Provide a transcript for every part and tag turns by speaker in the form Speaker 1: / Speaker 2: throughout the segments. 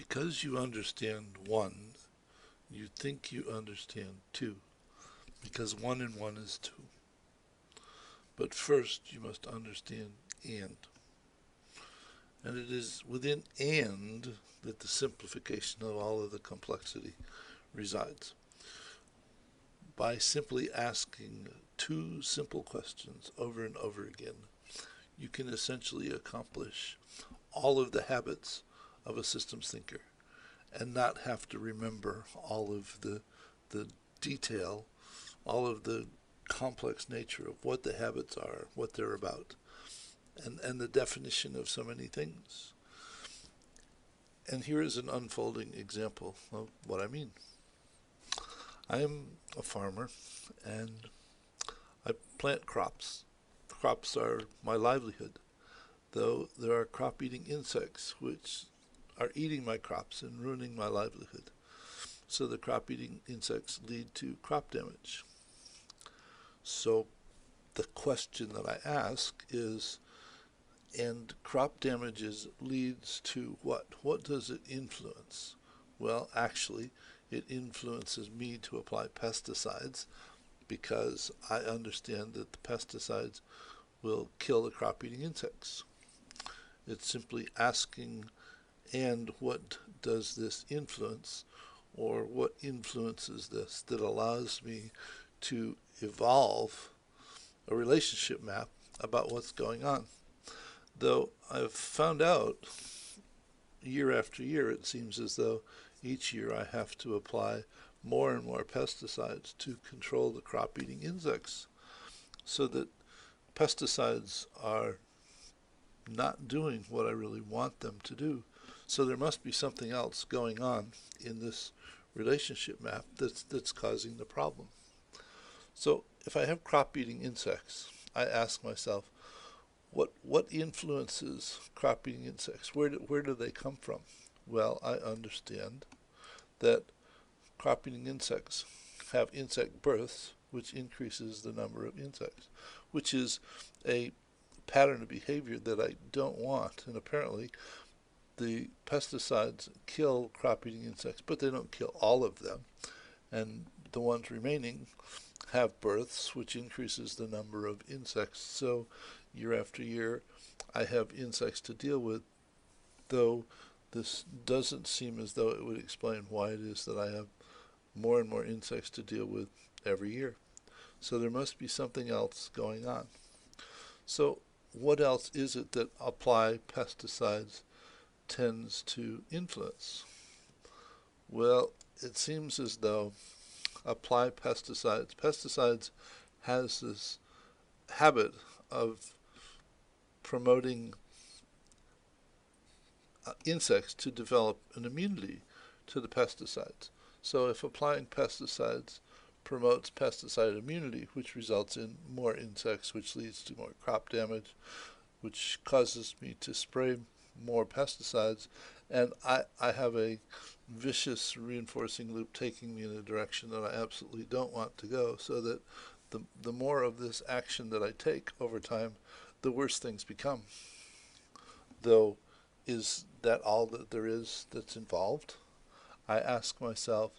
Speaker 1: Because you understand one, you think you understand two, because one and one is two. But first, you must understand and. And it is within and that the simplification of all of the complexity resides. By simply asking two simple questions over and over again, you can essentially accomplish all of the habits of a systems thinker and not have to remember all of the detail, all of the complex nature of what the habits are, what they're about, and the definition of so many things. And here is an unfolding example of what I mean. I am a farmer and I plant crops. Crops are my livelihood, though there are crop eating insects which are eating my crops and ruining my livelihood. So the crop eating insects lead to crop damage. So the question that I ask is, and crop damages leads to what? What does it influence? Well, actually, it influences me to apply pesticides because I understand that the pesticides will kill the crop-eating insects. It's simply asking, and what does this influence, or what influences this, that allows me to evolve a relationship map about what's going on. Though I've found out year after year, it seems as though each year I have to apply more and more pesticides to control the crop-eating insects, so that pesticides are not doing what I really want them to do. So there must be something else going on in this relationship map that's causing the problem. So if I have crop-eating insects, I ask myself, what influences crop-eating insects? Where do they come from? Well, I understand that crop-eating insects have insect births, which increases the number of insects, which is a pattern of behavior that I don't want. And apparently the pesticides kill crop-eating insects, but they don't kill all of them. And the ones remaining have births, which increases the number of insects. So year after year, I have insects to deal with, though this doesn't seem as though it would explain why it is that I have more and more insects to deal with every year. So there must be something else going on. So what else is it that apply pesticides tends to influence? Well, it seems as though pesticides has this habit of promoting insects to develop an immunity to the pesticides. So if applying pesticides promotes pesticide immunity, which results in more insects, which leads to more crop damage, which causes me to spray more pesticides, and I have a vicious reinforcing loop taking me in a direction that I absolutely don't want to go, so that the more of this action that I take over time, the worse things become. Though, is that all that there is that's involved? I ask myself,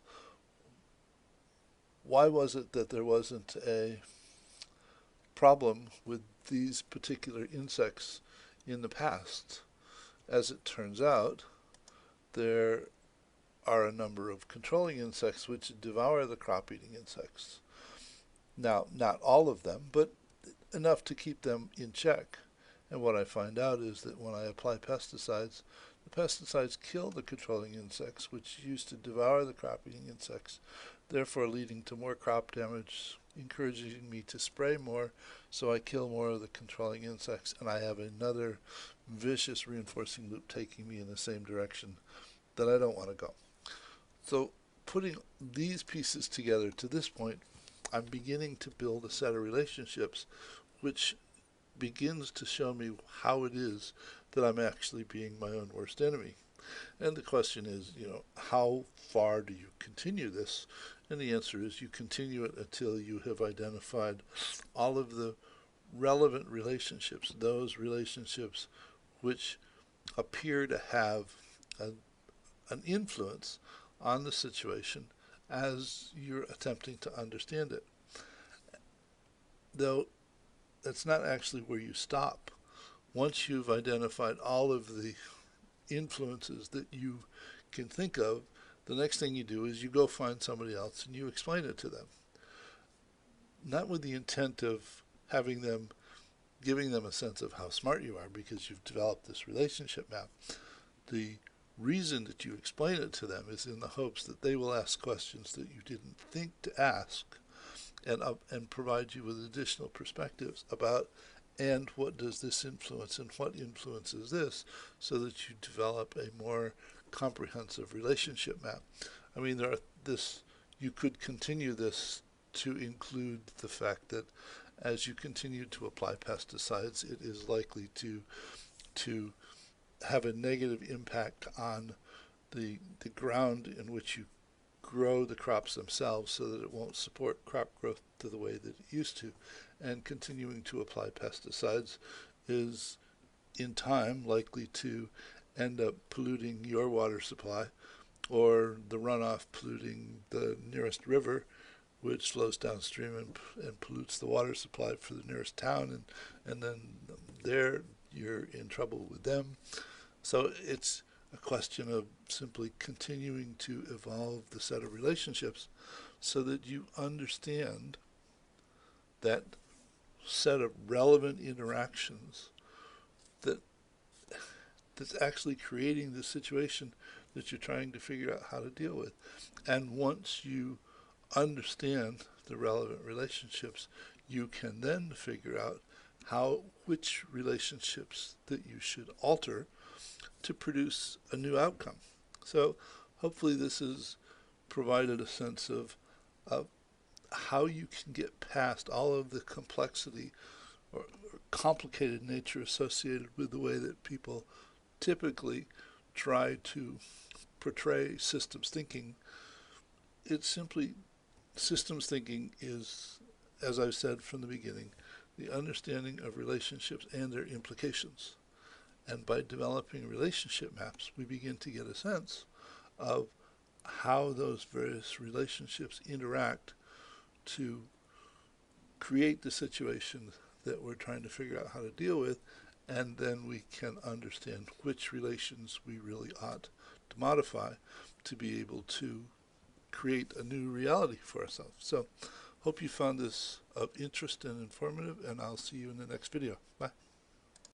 Speaker 1: why was it that there wasn't a problem with these particular insects in the past? As it turns out, there are a number of controlling insects which devour the crop-eating insects. Now, not all of them, but enough to keep them in check. And what I find out is that when I apply pesticides, the pesticides kill the controlling insects, which used to devour the crop-eating insects, therefore leading to more crop damage, encouraging me to spray more, so I kill more of the controlling insects, and I have another vicious reinforcing loop taking me in the same direction that I don't want to go. So putting these pieces together to this point, I'm beginning to build a set of relationships which begins to show me how it is that I'm actually being my own worst enemy. And the question is, how far do you continue this? And the answer is you continue it until you have identified all of the relevant relationships, those relationships which appear to have an influence on the situation as you're attempting to understand it. Though that's not actually where you stop. Once you've identified all of the influences that you can think of, the next thing you do is you go find somebody else and you explain it to them. Not with the intent of having them, giving them a sense of how smart you are because you've developed this relationship map. The reason that you explain it to them is in the hopes that they will ask questions that you didn't think to ask, and provide you with additional perspectives about, and what does this influence and what influences this, so that you develop a more comprehensive relationship map. I mean, you could continue this to include the fact that as you continue to apply pesticides, it is likely to have a negative impact on the ground in which you grow the crops themselves, so that it won't support crop growth to the way that it used to. And continuing to apply pesticides is in time likely to end up polluting your water supply, or the runoff polluting the nearest river, which flows downstream and pollutes the water supply for the nearest town, and then there you're in trouble with them. So it's a question of simply continuing to evolve the set of relationships so that you understand that set of relevant interactions that's actually creating the situation that you're trying to figure out how to deal with. And once you understand the relevant relationships, you can then figure out which relationships that you should alter to produce a new outcome. So hopefully this has provided a sense of how you can get past all of the complexity or complicated nature associated with the way that people typically try to portray systems thinking. It's simply, systems thinking is, as I've said from the beginning, the understanding of relationships and their implications. And by developing relationship maps, we begin to get a sense of how those various relationships interact to create the situation that we're trying to figure out how to deal with, and then we can understand which relations we really ought to modify to be able to create a new reality for ourselves. So hope you found this of interest and informative, and I'll see you in the next video. Bye.